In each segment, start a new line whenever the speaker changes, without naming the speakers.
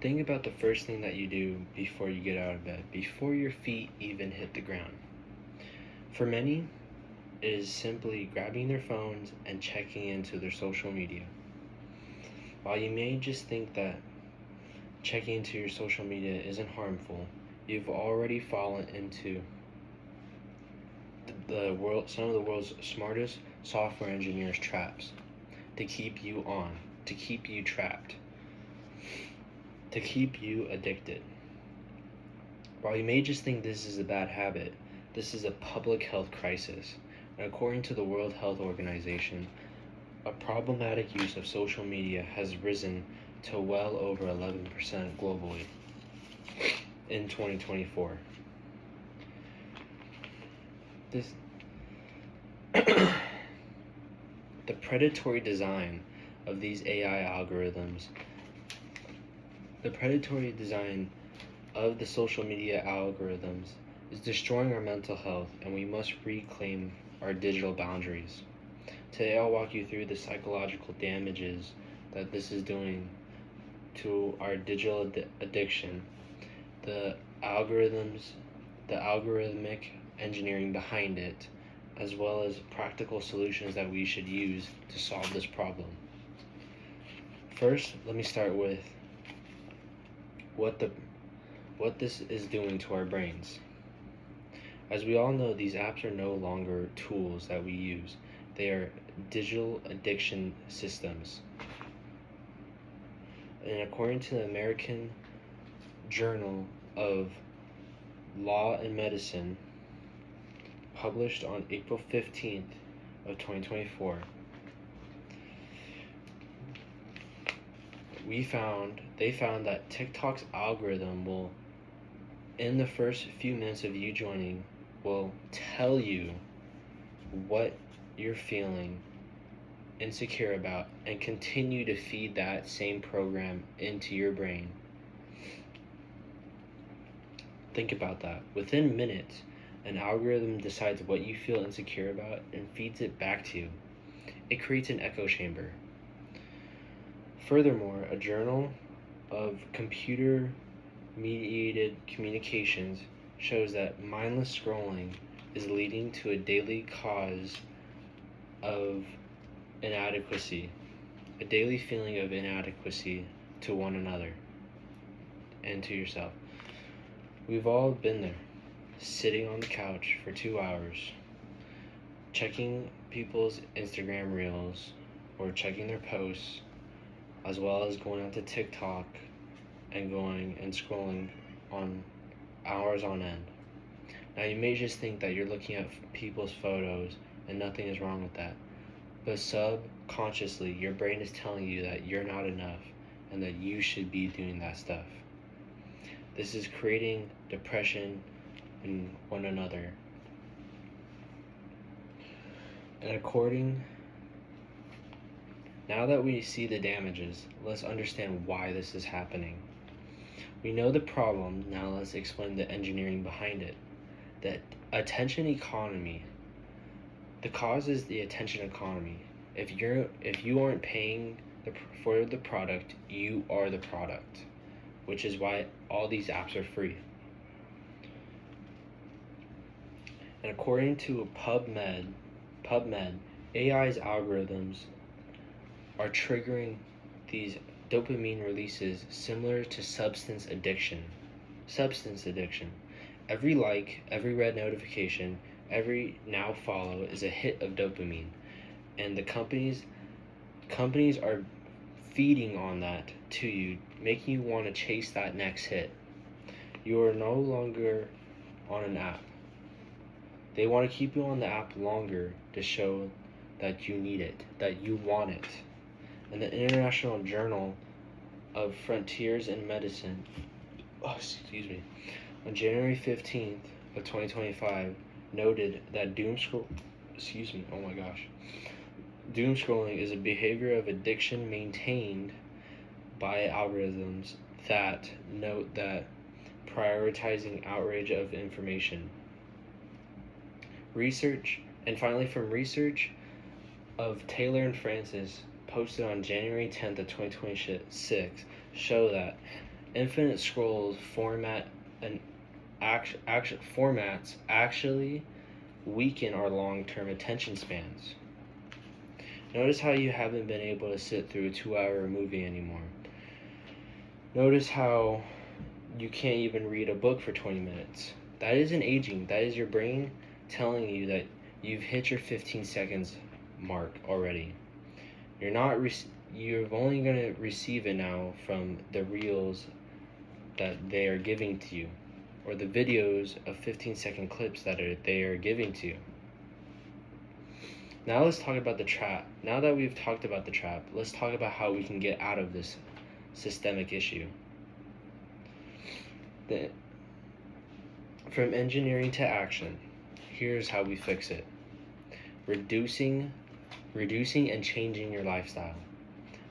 Think about the first thing that you do before you get out of bed, before your feet even hit the ground. For many, it is simply grabbing their phones and checking into their social media. While you may just think that checking into your social media isn't harmful, you've already fallen into some of the world's smartest software engineers' traps to keep you on, to keep you trapped, to keep you addicted. While you may just think this is a bad habit, this is a public health crisis. And according to the World Health Organization, a problematic use of social media has risen to well over 11% globally in 2024. The predatory design of these AI algorithms, the predatory design of the social media algorithms is destroying our mental health, and we must reclaim our digital boundaries. Today I'll walk you through the psychological damages that this is doing to our digital addiction, the algorithmic engineering behind it, as well as practical solutions that we should use to solve this problem. First, let me start with what this is doing to our brains. As we all know, these apps are no longer tools that we use. They are digital addiction systems. And according to the American Journal of Law and Medicine, published on April 15th of 2024, they found that TikTok's algorithm will, in the first few minutes of you joining, will tell you what you're feeling insecure about and continue to feed that same program into your brain. Think about that. Within minutes, an algorithm decides what you feel insecure about and feeds it back to you. It creates an echo chamber. Furthermore, a journal of computer-mediated communications shows that mindless scrolling is leading to a daily cause of inadequacy, a daily feeling of inadequacy to one another and to yourself. We've all been there, sitting on the couch for 2 hours, checking people's Instagram reels or checking their posts, as well as going onto TikTok and going and scrolling on hours on end. Now you may just think that you're looking at people's photos and nothing is wrong with that, but subconsciously your brain is telling you that you're not enough and that you should be doing that stuff. This is creating depression in one another. And now that we see the damages, let's understand why this is happening. We know the problem, now let's explain the engineering behind it. The attention economy. The cause is the attention economy. If you aren't paying for the product, you are the product, which is why all these apps are free. And according to PubMed, AI's algorithms are triggering these dopamine releases similar to substance addiction. Every like, every red notification, every now follow is a hit of dopamine. And the companies are feeding on that to you, making you want to chase that next hit. You are no longer on an app. They want to keep you on the app longer to show that you need it, that you want it. And the International Journal of Frontiers in Medicine, on January 15th of 2025, noted that doom scrolling is a behavior of addiction maintained by algorithms that note that prioritizing outrage of information. Research of Taylor and Francis posted on January 10th of 2026 show that Infinite scrolls formats actually weaken our long-term attention spans. Notice how you haven't been able to sit through a 2-hour movie anymore. Notice how you can't even read a book for 20 minutes. That isn't aging. That is your brain telling you that you've hit your 15 seconds mark already. You're only going to receive it now from the reels that they are giving to you, or the videos of 15-second clips that they are giving to you. Now let's talk about the trap. Now that we've talked about the trap, let's talk about how we can get out of this systemic issue. From engineering to action, here's how we fix it. Reducing and changing your lifestyle.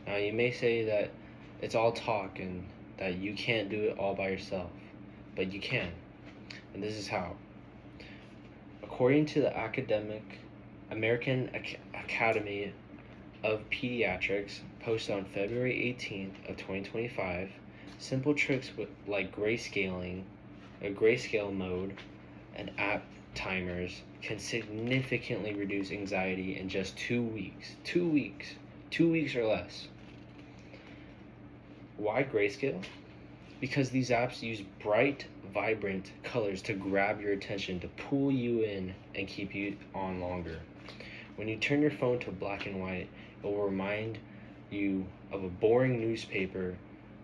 Now you may say that it's all talk and that you can't do it all by yourself, but you can. And this is how. According to the American Academy of Pediatrics, posted on February 18th of 2025, simple tricks like grayscale mode, and app timers can significantly reduce anxiety in just 2 weeks. 2 weeks. 2 weeks or less. Why grayscale? Because these apps use bright, vibrant colors to grab your attention, to pull you in and keep you on longer. When you turn your phone to black and white, it will remind you of a boring newspaper,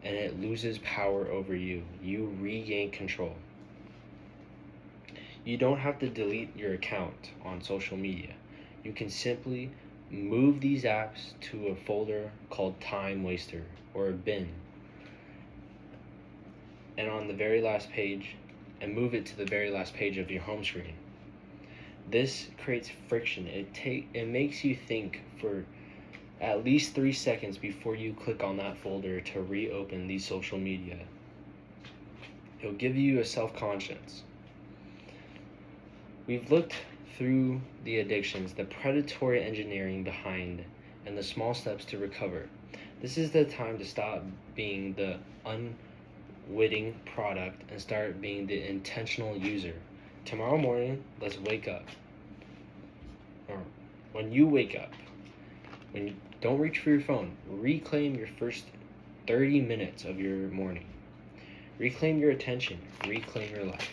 and it loses power over you. You regain control. You don't have to delete your account on social media. You can simply move these apps to a folder called Time Waster, or a bin, and on the very last page, and move it to the very last page of your home screen. This creates friction. It makes you think for at least 3 seconds before you click on that folder to reopen these social media. It'll give you a self-conscience. We've looked through the addictions, the predatory engineering behind, and the small steps to recover. This is the time to stop being the unwitting product and start being the intentional user. Tomorrow morning, let's wake up. Or when you wake up, don't reach for your phone. Reclaim your first 30 minutes of your morning. Reclaim your attention. Reclaim your life.